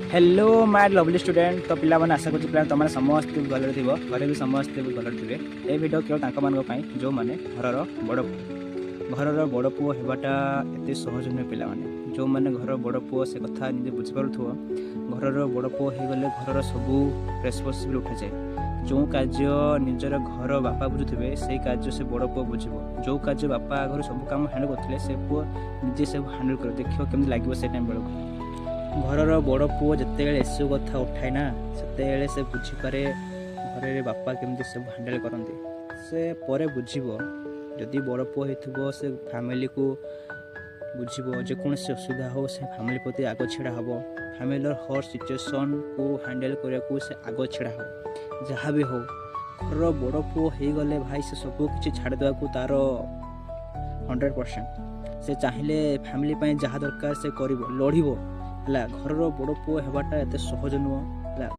hello my lovely student तो पिला आशा कर तुम समस्त भले थी घरे भी समस्ते भले थे ये भिडियो केवल जो मैंने घर बड़ घर बड़ पुओ होगाटा एत सहज नुहे पे जो मैंने घर बड़ पुओ से कथा निजे बुझीपु घर बड़ पुओ हो गले घर सब रेस्पन्सिबिल उठा जाए जो कार्य निजर घर बापा बुझुवे से कार्य से बड़ पुओ बुझ जो कार्य बापा घर सब कम हैंडल करते से पुओ निजे सब हैंडल कर देख केमी लगे से टाइम बेलू घर बड़ पुओ जिते एसबू कथा उठाए ना से से बुझीपे घर बापा केमती सब हैंडल करते से पर बुझब जदि बड़ पुओ हो से फैमिली को बुझब जेकोसी असुविधा हो से फैमिली प्रति आग छिड़ा हम फैमिली हर सिचुएसन को हैंडल करने को से आग छिड़ा हो जहाँ भी हो घर बड़ पुओ हो गले भाई से सब किसी छाड़ देवा को तार 100% से चाहिए फैमिली जहाँ दरकार से कर लड़ब है घर बड़ पुओ होगाटा एत सहज नुह